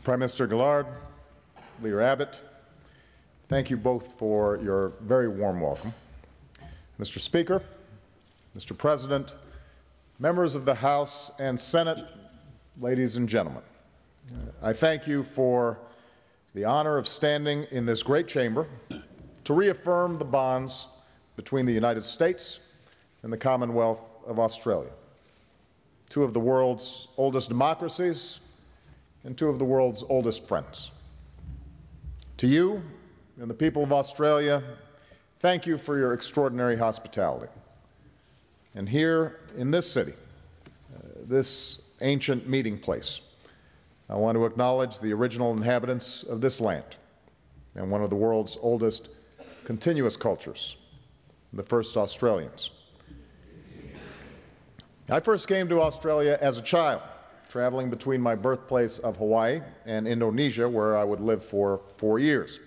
Prime Minister Gillard, Leader Abbott, thank you both for your very warm welcome. Mr. Speaker, Mr. President, members of the House and Senate, ladies and gentlemen, I thank you for the honor of standing in this great chamber to reaffirm the bonds between the United States and the Commonwealth of Australia, two of the world's oldest democracies and two of the world's oldest friends. To you and the people of Australia, thank you for your extraordinary hospitality. And here in this city, this ancient meeting place, I want to acknowledge the original inhabitants of this land and one of the world's oldest continuous cultures, the first Australians. I first came to Australia as a child, traveling between my birthplace of Hawaii and Indonesia, where I would live for 4 years.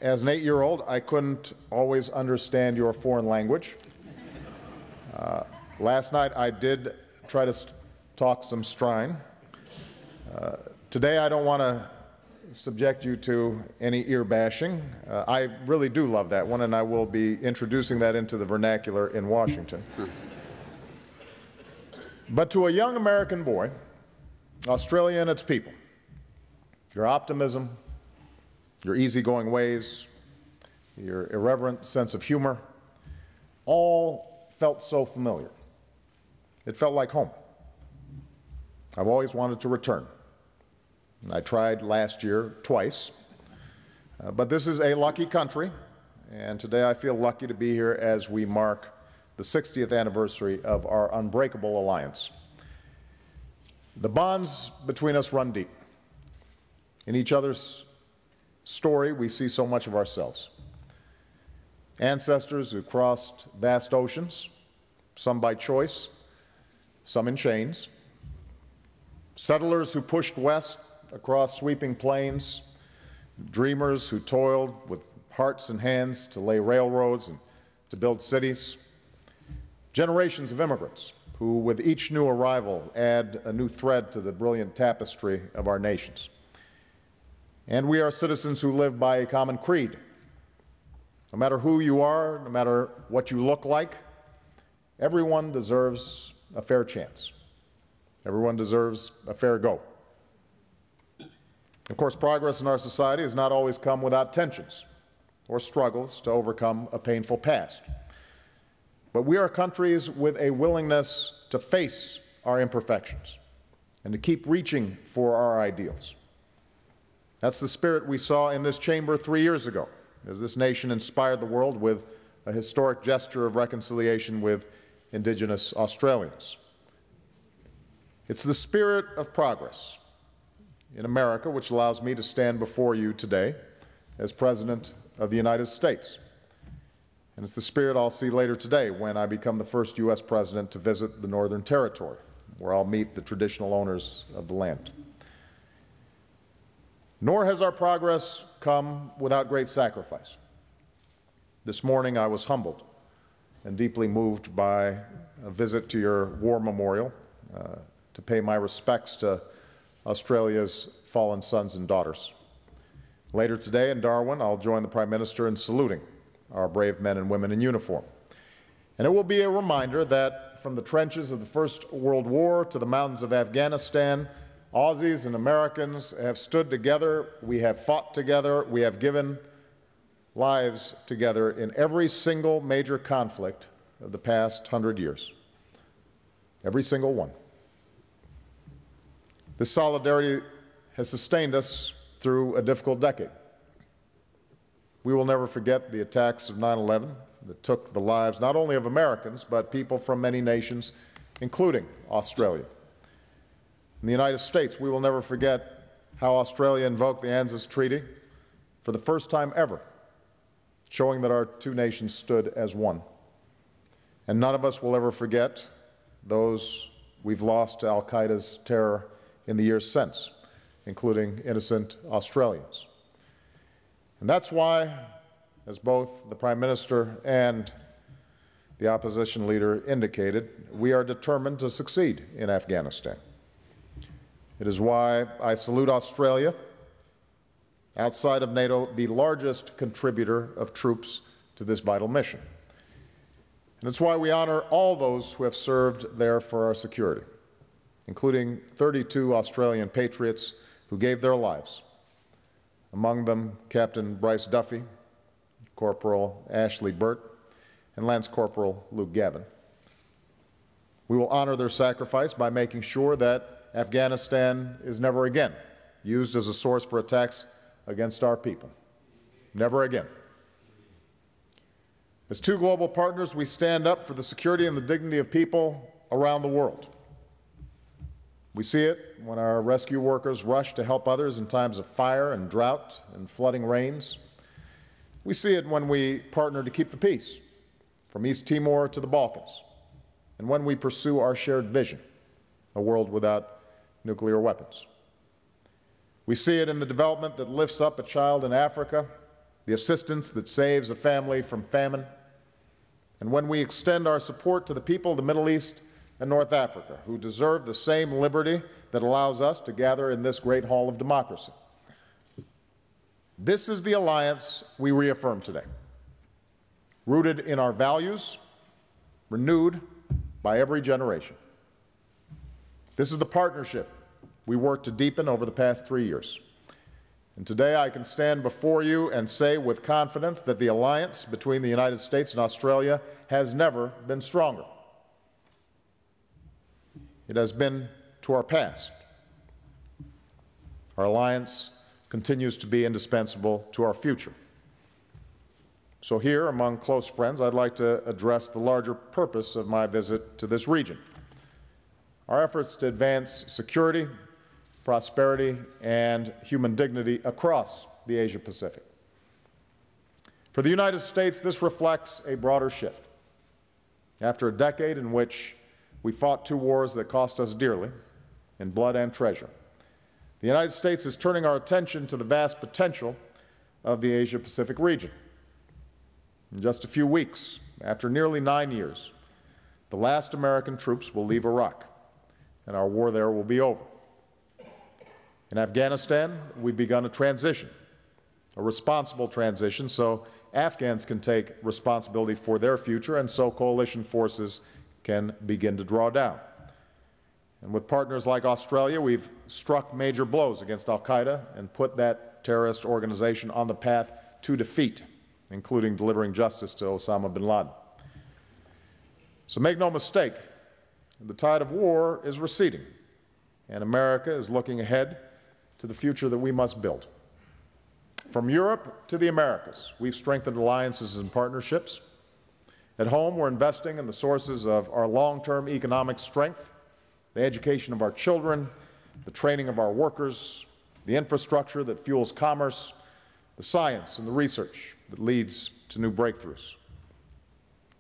As an 8-year-old, I couldn't always understand your foreign language. Last night, I did try to talk some Strine. Today, I don't want to subject you to any ear bashing. I really do love that one, and I will be introducing that into the vernacular in Washington. But to a young American boy, Australia and its people, your optimism, your easygoing ways, your irreverent sense of humor, all felt so familiar. It felt like home. I've always wanted to return. I tried last year twice, but this is a lucky country, and today I feel lucky to be here as we mark the 60th anniversary of our unbreakable alliance. The bonds between us run deep. In each other's story, we see so much of ourselves. Ancestors who crossed vast oceans, some by choice, some in chains. Settlers who pushed west across sweeping plains, dreamers who toiled with hearts and hands to lay railroads and to build cities. Generations of immigrants who, with each new arrival, add a new thread to the brilliant tapestry of our nations. And we are citizens who live by a common creed. No matter who you are, no matter what you look like, everyone deserves a fair chance. Everyone deserves a fair go. Of course, progress in our society has not always come without tensions or struggles to overcome a painful past. But we are countries with a willingness to face our imperfections and to keep reaching for our ideals. That's the spirit we saw in this chamber 3 years ago, as this nation inspired the world with a historic gesture of reconciliation with Indigenous Australians. It's the spirit of progress in America which allows me to stand before you today as President of the United States. And it's the spirit I'll see later today when I become the first U.S. President to visit the Northern Territory, where I'll meet the traditional owners of the land. Nor has our progress come without great sacrifice. This morning I was humbled and deeply moved by a visit to your war memorial to pay my respects to Australia's fallen sons and daughters. Later today in Darwin, I'll join the Prime Minister in saluting our brave men and women in uniform. And it will be a reminder that from the trenches of the First World War to the mountains of Afghanistan, Aussies and Americans have stood together, we have fought together, we have given lives together in every single major conflict of the past 100 years. Every single one. This solidarity has sustained us through a difficult decade. We will never forget the attacks of 9/11 that took the lives not only of Americans, but people from many nations, including Australia. In the United States, we will never forget how Australia invoked the ANZUS Treaty for the first time ever, showing that our two nations stood as one. And none of us will ever forget those we've lost to al-Qaeda's terror in the years since, including innocent Australians. And that's why, as both the Prime Minister and the opposition leader indicated, we are determined to succeed in Afghanistan. It is why I salute Australia, outside of NATO, the largest contributor of troops to this vital mission. And it's why we honor all those who have served there for our security, including 32 Australian patriots who gave their lives, among them Captain Bryce Duffy, Corporal Ashley Burt, and Lance Corporal Luke Gavin. We will honor their sacrifice by making sure that Afghanistan is never again used as a source for attacks against our people. Never again. As two global partners, we stand up for the security and the dignity of people around the world. We see it when our rescue workers rush to help others in times of fire and drought and flooding rains. We see it when we partner to keep the peace, from East Timor to the Balkans, and when we pursue our shared vision, a world without nuclear weapons. We see it in the development that lifts up a child in Africa, the assistance that saves a family from famine, and when we extend our support to the people of the Middle East and North Africa, who deserve the same liberty that allows us to gather in this great hall of democracy. This is the alliance we reaffirm today, rooted in our values, renewed by every generation. This is the partnership we worked to deepen over the past 3 years. And today I can stand before you and say with confidence that the alliance between the United States and Australia has never been stronger. It has been to our past. Our alliance continues to be indispensable to our future. So here, among close friends, I'd like to address the larger purpose of my visit to this region: our efforts to advance security, prosperity, and human dignity across the Asia-Pacific. For the United States, this reflects a broader shift. After a decade in which we fought two wars that cost us dearly in blood and treasure, the United States is turning our attention to the vast potential of the Asia-Pacific region. In just a few weeks, after nearly 9 years, the last American troops will leave Iraq, and our war there will be over. In Afghanistan, we've begun a transition, a responsible transition, so Afghans can take responsibility for their future and so coalition forces can begin to draw down. And with partners like Australia, we've struck major blows against al-Qaeda and put that terrorist organization on the path to defeat, including delivering justice to Osama bin Laden. So make no mistake, the tide of war is receding, and America is looking ahead to the future that we must build. From Europe to the Americas, we've strengthened alliances and partnerships. At home, we're investing in the sources of our long-term economic strength, the education of our children, the training of our workers, the infrastructure that fuels commerce, the science and the research that leads to new breakthroughs.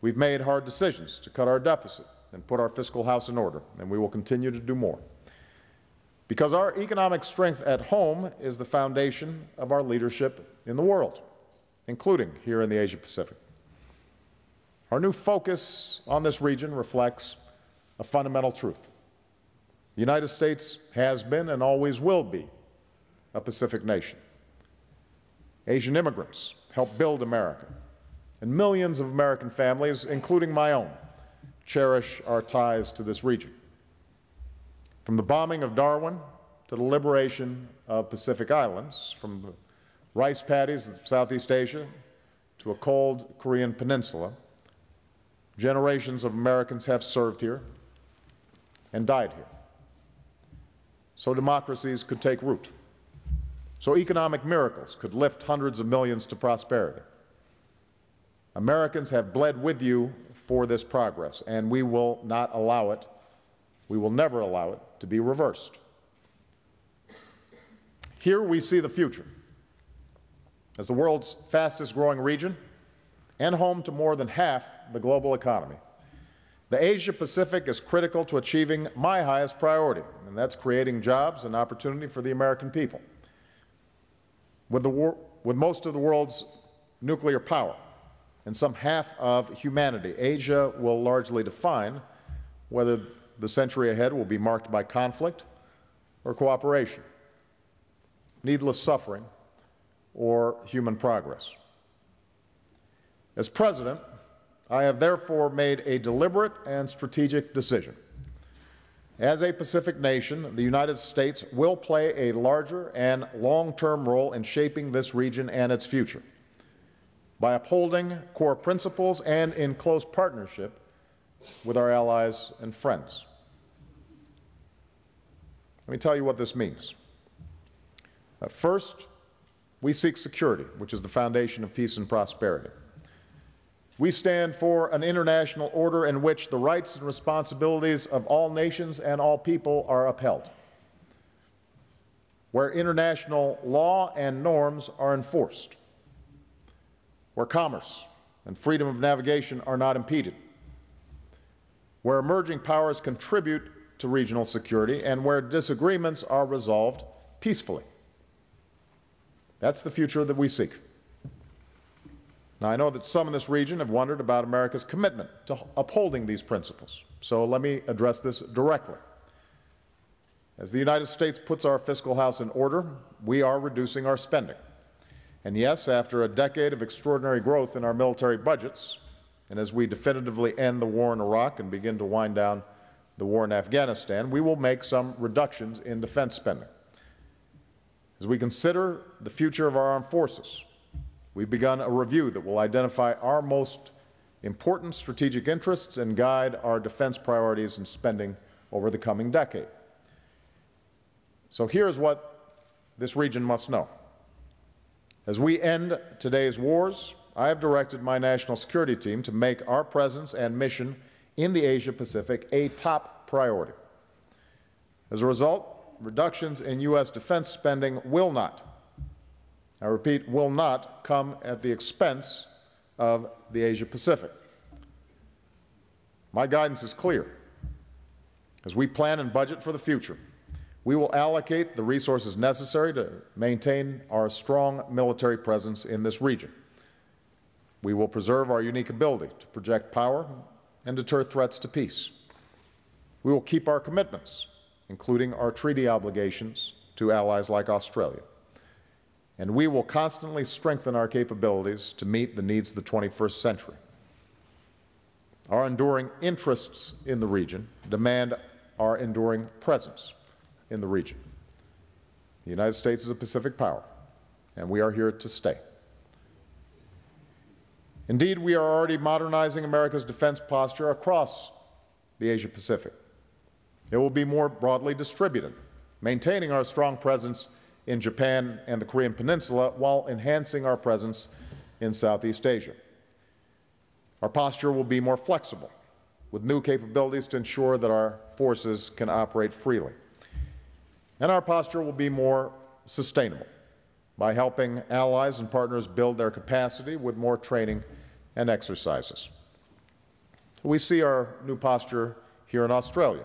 We've made hard decisions to cut our deficit and put our fiscal house in order, and we will continue to do more. Because our economic strength at home is the foundation of our leadership in the world, including here in the Asia-Pacific. Our new focus on this region reflects a fundamental truth. The United States has been and always will be a Pacific nation. Asian immigrants helped build America, and millions of American families, including my own, cherish our ties to this region. From the bombing of Darwin to the liberation of Pacific Islands, from the rice paddies of Southeast Asia to a cold Korean peninsula, generations of Americans have served here and died here, so democracies could take root, so economic miracles could lift hundreds of millions to prosperity. Americans have bled with you for this progress, and we will not allow it, we will never allow it to be reversed. Here we see the future as the world's fastest growing region and home to more than half the global economy. The Asia-Pacific is critical to achieving my highest priority, and that's creating jobs and opportunity for the American people. With most of the world's nuclear power and some half of humanity, Asia will largely define whether the century ahead will be marked by conflict or cooperation, needless suffering, or human progress. As President, I have therefore made a deliberate and strategic decision. As a Pacific nation, the United States will play a larger and long-term role in shaping this region and its future by upholding core principles and in close partnership with our allies and friends. Let me tell you what this means. First, we seek security, which is the foundation of peace and prosperity. We stand for an international order in which the rights and responsibilities of all nations and all people are upheld, where international law and norms are enforced, where commerce and freedom of navigation are not impeded, where emerging powers contribute to regional security, and where disagreements are resolved peacefully. That's the future that we seek. Now, I know that some in this region have wondered about America's commitment to upholding these principles, so let me address this directly. As the United States puts our fiscal house in order, we are reducing our spending. And yes, after a decade of extraordinary growth in our military budgets, and as we definitively end the war in Iraq and begin to wind down the war in Afghanistan, we will make some reductions in defense spending. As we consider the future of our armed forces, we've begun a review that will identify our most important strategic interests and guide our defense priorities and spending over the coming decade. So here's what this region must know. As we end today's wars, I have directed my national security team to make our presence and mission in the Asia-Pacific a top priority. As a result, reductions in U.S. defense spending will not, I repeat, will not come at the expense of the Asia-Pacific. My guidance is clear. As we plan and budget for the future, we will allocate the resources necessary to maintain our strong military presence in this region. We will preserve our unique ability to project power and deter threats to peace. We will keep our commitments, including our treaty obligations to allies like Australia. And we will constantly strengthen our capabilities to meet the needs of the 21st century. Our enduring interests in the region demand our enduring presence in the region. The United States is a Pacific power, and we are here to stay. Indeed, we are already modernizing America's defense posture across the Asia-Pacific. It will be more broadly distributed, maintaining our strong presence in Japan and the Korean Peninsula while enhancing our presence in Southeast Asia. Our posture will be more flexible, with new capabilities to ensure that our forces can operate freely. And our posture will be more sustainable by helping allies and partners build their capacity with more training and exercises. We see our new posture here in Australia.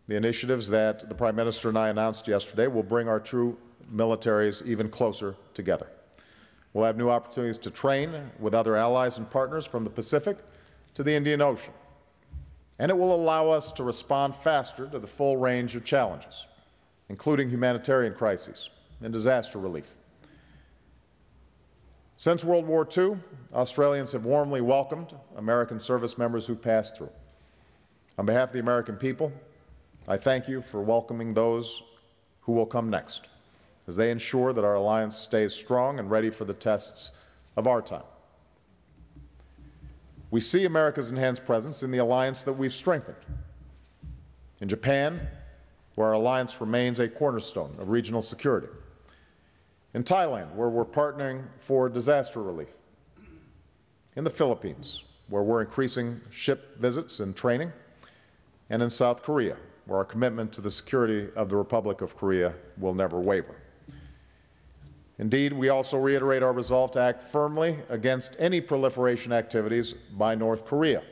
The initiatives that the Prime Minister and I announced yesterday will bring our two militaries even closer together. We'll have new opportunities to train with other allies and partners from the Pacific to the Indian Ocean. And it will allow us to respond faster to the full range of challenges, including humanitarian crises and disaster relief. Since World War II, Australians have warmly welcomed American service members who've passed through. On behalf of the American people, I thank you for welcoming those who will come next, as they ensure that our alliance stays strong and ready for the tests of our time. We see America's enhanced presence in the alliance that we've strengthened. In Japan, where our alliance remains a cornerstone of regional security. In Thailand, where we're partnering for disaster relief. In the Philippines, where we're increasing ship visits and training. And in South Korea, where our commitment to the security of the Republic of Korea will never waver. Indeed, we also reiterate our resolve to act firmly against any proliferation activities by North Korea.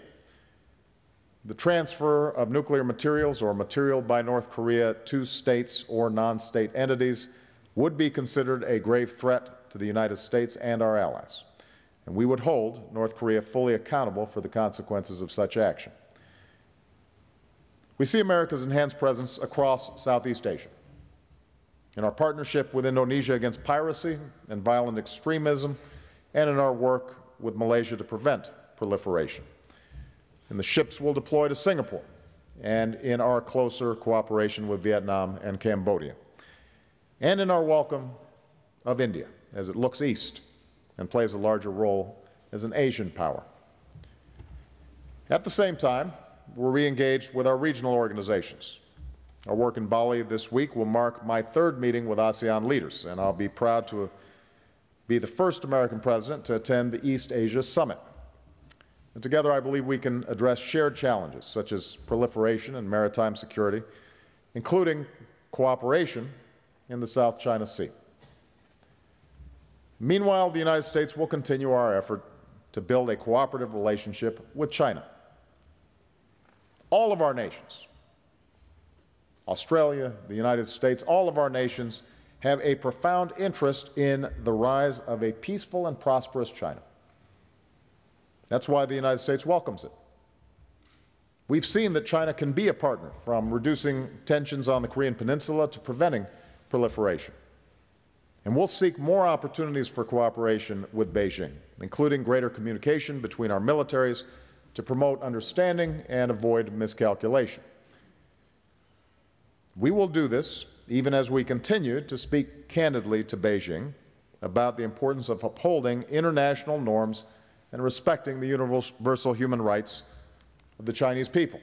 The transfer of nuclear materials or material by North Korea to states or non-state entities would be considered a grave threat to the United States and our allies, and we would hold North Korea fully accountable for the consequences of such action. We see America's enhanced presence across Southeast Asia. in our partnership with Indonesia against piracy and violent extremism, and in our work with Malaysia to prevent proliferation. In the ships we'll deploy to Singapore, and in our closer cooperation with Vietnam and Cambodia, and in our welcome of India as it looks east and plays a larger role as an Asian power. At the same time, we're re-engaged with our regional organizations. Our work in Bali this week will mark my third meeting with ASEAN leaders, and I'll be proud to be the first American president to attend the East Asia Summit. And together, I believe we can address shared challenges such as proliferation and maritime security, including cooperation in the South China Sea. Meanwhile, the United States will continue our effort to build a cooperative relationship with China. All of our nations, Australia, the United States, all of our nations have a profound interest in the rise of a peaceful and prosperous China. That's why the United States welcomes it. We've seen that China can be a partner, from reducing tensions on the Korean Peninsula to preventing proliferation. And we'll seek more opportunities for cooperation with Beijing, including greater communication between our militaries to promote understanding and avoid miscalculation. We will do this even as we continue to speak candidly to Beijing about the importance of upholding international norms and respecting the universal human rights of the Chinese people.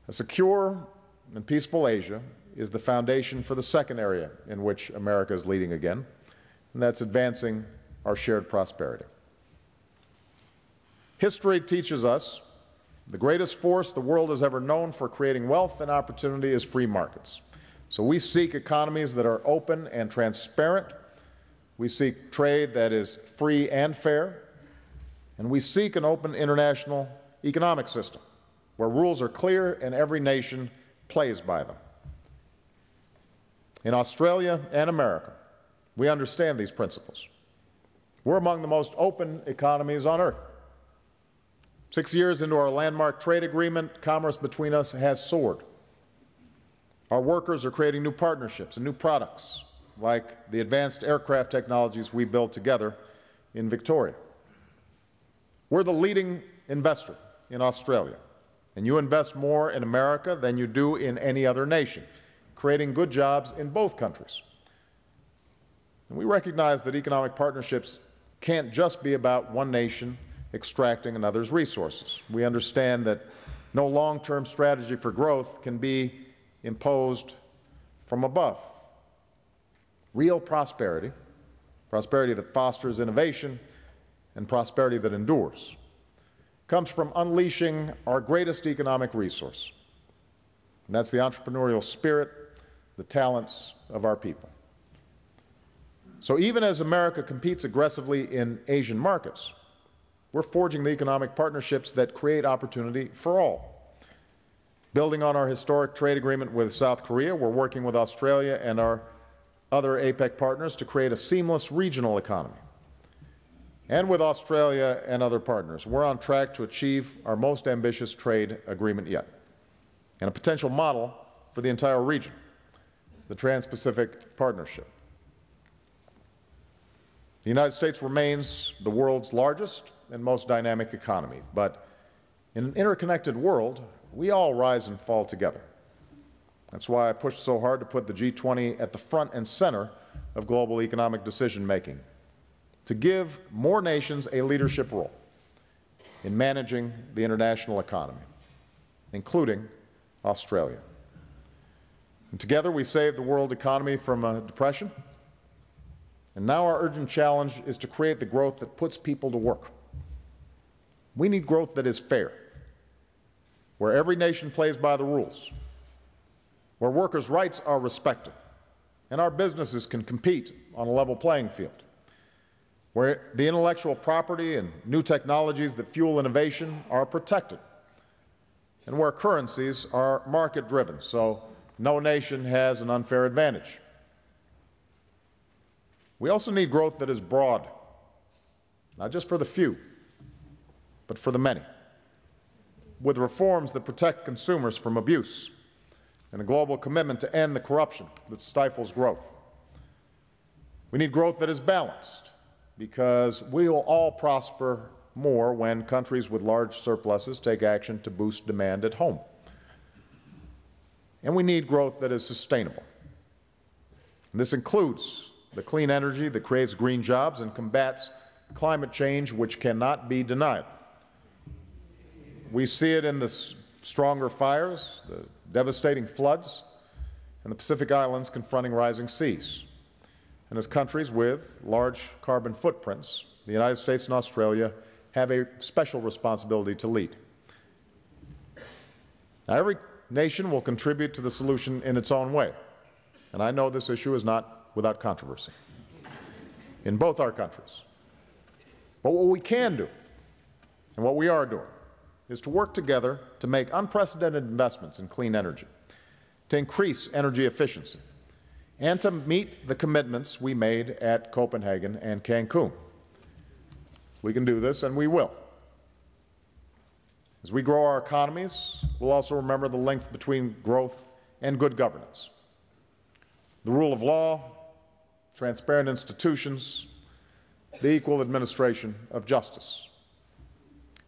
A secure and peaceful Asia is the foundation for the second area in which America is leading again, and that's advancing our shared prosperity. History teaches us the greatest force the world has ever known for creating wealth and opportunity is free markets. So we seek economies that are open and transparent. We seek trade that is free and fair. And we seek an open international economic system where rules are clear and every nation plays by them. In Australia and America, we understand these principles. We're among the most open economies on earth. 6 years into our landmark trade agreement, commerce between us has soared. Our workers are creating new partnerships and new products, like the advanced aircraft technologies we build together in Victoria. We're the leading investor in Australia, and you invest more in America than you do in any other nation, creating good jobs in both countries. And we recognize that economic partnerships can't just be about one nation extracting another's resources. We understand that no long-term strategy for growth can be imposed from above. Real prosperity, prosperity that fosters innovation and prosperity that endures, comes from unleashing our greatest economic resource. And that's the entrepreneurial spirit, the talents of our people. So even as America competes aggressively in Asian markets, we're forging the economic partnerships that create opportunity for all. Building on our historic trade agreement with South Korea, we're working with Australia and our other APEC partners to create a seamless regional economy. And with Australia and other partners, we're on track to achieve our most ambitious trade agreement yet, and a potential model for the entire region, the Trans-Pacific Partnership. The United States remains the world's largest and most dynamic economy, but in an interconnected world, we all rise and fall together. That's why I pushed so hard to put the G20 at the front and center of global economic decision-making, to give more nations a leadership role in managing the international economy, including Australia. And together we saved the world economy from a depression, and now our urgent challenge is to create the growth that puts people to work. We need growth that is fair, where every nation plays by the rules, where workers' rights are respected, and our businesses can compete on a level playing field, where the intellectual property and new technologies that fuel innovation are protected, and where currencies are market-driven, so no nation has an unfair advantage. We also need growth that is broad, not just for the few, but for the many, with reforms that protect consumers from abuse and a global commitment to end the corruption that stifles growth. We need growth that is balanced, because we will all prosper more when countries with large surpluses take action to boost demand at home. And we need growth that is sustainable. And this includes the clean energy that creates green jobs and combats climate change, which cannot be denied. We see it in the stronger fires, the devastating floods, and the Pacific Islands confronting rising seas. And as countries with large carbon footprints, the United States and Australia have a special responsibility to lead. Now, every nation will contribute to the solution in its own way, and I know this issue is not without controversy in both our countries. But what we can do, and what we are doing, is to work together to make unprecedented investments in clean energy, to increase energy efficiency, and to meet the commitments we made at Copenhagen and Cancun. We can do this, and we will. As we grow our economies, we'll also remember the link between growth and good governance. The rule of law, transparent institutions, the equal administration of justice.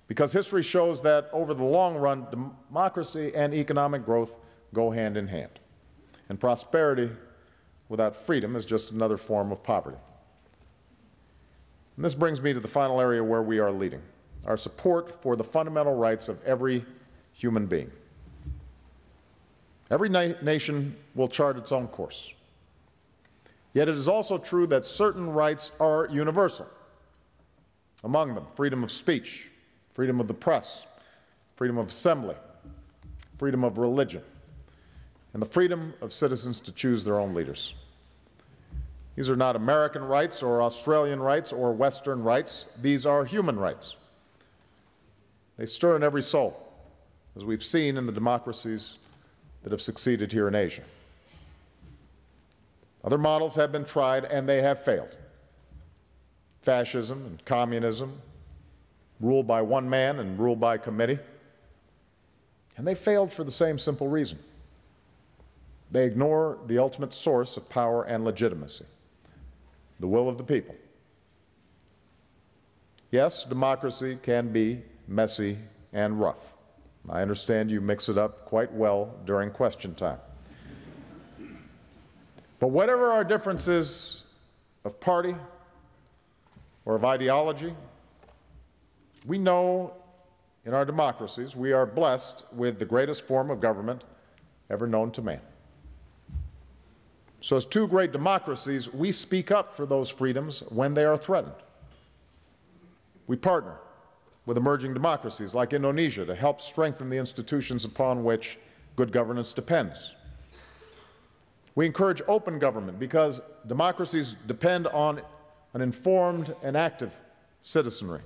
Because history shows that over the long run, democracy and economic growth go hand in hand. And prosperity without freedom is just another form of poverty. And this brings me to the final area where we are leading: our support for the fundamental rights of every human being. Every nation will chart its own course. Yet it is also true that certain rights are universal. Among them, freedom of speech, freedom of the press, freedom of assembly, freedom of religion, and the freedom of citizens to choose their own leaders. These are not American rights or Australian rights or Western rights. These are human rights. They stir in every soul, as we've seen in the democracies that have succeeded here in Asia. Other models have been tried, and they have failed. Fascism and communism, ruled by one man and ruled by committee. And they failed for the same simple reason. They ignore the ultimate source of power and legitimacy: the will of the people. Yes, democracy can be messy and rough. I understand you mix it up quite well during question time. But whatever our differences of party or of ideology, we know in our democracies we are blessed with the greatest form of government ever known to man. So as two great democracies, we speak up for those freedoms when they are threatened. We partner with emerging democracies like Indonesia to help strengthen the institutions upon which good governance depends. We encourage open government because democracies depend on an informed and active citizenry.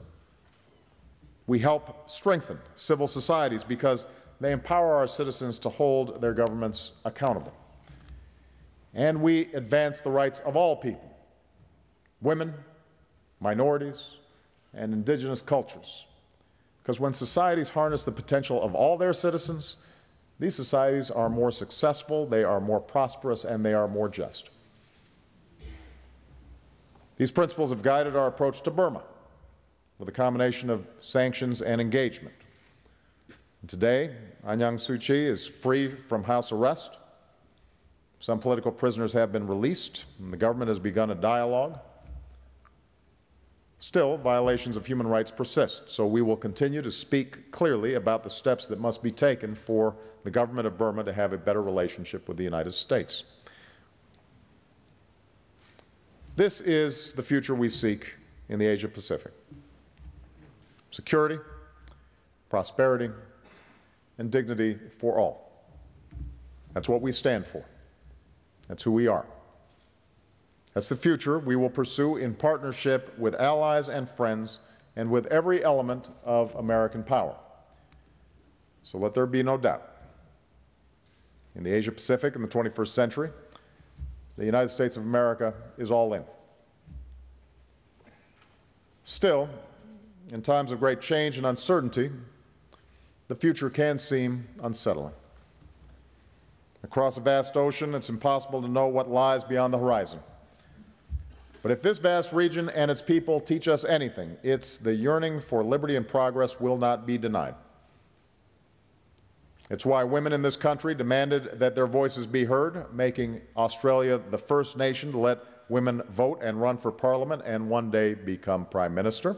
We help strengthen civil societies because they empower our citizens to hold their governments accountable. And we advance the rights of all people: women, minorities, and indigenous cultures. Because when societies harness the potential of all their citizens, these societies are more successful, they are more prosperous, and they are more just. These principles have guided our approach to Burma, with a combination of sanctions and engagement. And today, Aung San Suu Kyi is free from house arrest. Some political prisoners have been released, and the government has begun a dialogue. Still, violations of human rights persist, so we will continue to speak clearly about the steps that must be taken for the government of Burma to have a better relationship with the United States. This is the future we seek in the Asia-Pacific: security, prosperity, and dignity for all. That's what we stand for. That's who we are. That's the future we will pursue in partnership with allies and friends and with every element of American power. So let there be no doubt. In the Asia-Pacific in the 21st century, the United States of America is all in. Still, in times of great change and uncertainty, the future can seem unsettling. Across a vast ocean, it's impossible to know what lies beyond the horizon. But if this vast region and its people teach us anything, it's the yearning for liberty and progress will not be denied. It's why women in this country demanded that their voices be heard, making Australia the first nation to let women vote and run for Parliament and one day become Prime Minister.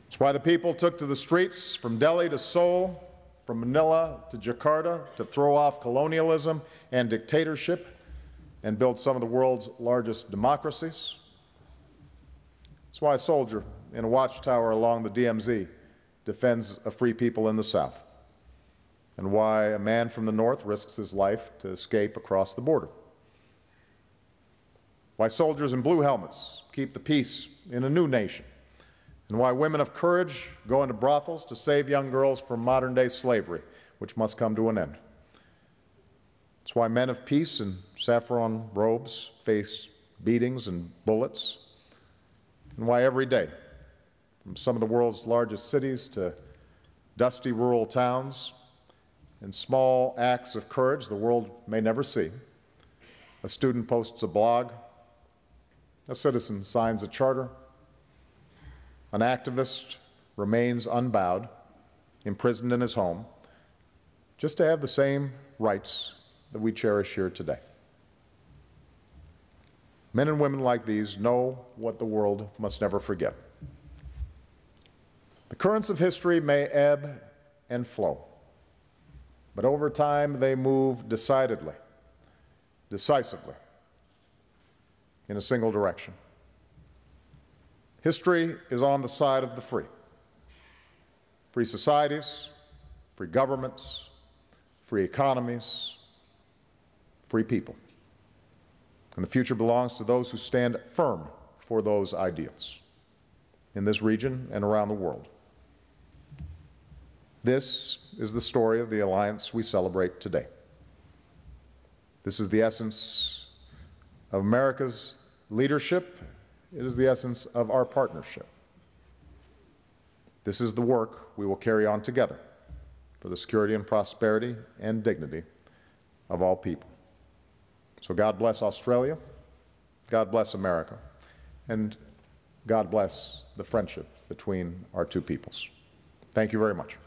It's why the people took to the streets from Delhi to Seoul, from Manila to Jakarta to throw off colonialism and dictatorship and build some of the world's largest democracies. It's why a soldier in a watchtower along the DMZ defends a free people in the South, and why a man from the North risks his life to escape across the border. Why soldiers in blue helmets keep the peace in a new nation, and why women of courage go into brothels to save young girls from modern-day slavery, which must come to an end. It's why men of peace in saffron robes face beatings and bullets, and why every day, from some of the world's largest cities to dusty rural towns, in small acts of courage the world may never see, a student posts a blog, a citizen signs a charter, an activist remains unbowed, imprisoned in his home, just to have the same rights that we cherish here today. Men and women like these know what the world must never forget. The currents of history may ebb and flow, but over time they move decidedly, decisively, in a single direction. History is on the side of the free. Free societies, free governments, free economies, free people. And the future belongs to those who stand firm for those ideals in this region and around the world. This is the story of the alliance we celebrate today. This is the essence of America's leadership. It is the essence of our partnership. This is the work we will carry on together for the security and prosperity and dignity of all people. So God bless Australia, God bless America, and God bless the friendship between our two peoples. Thank you very much.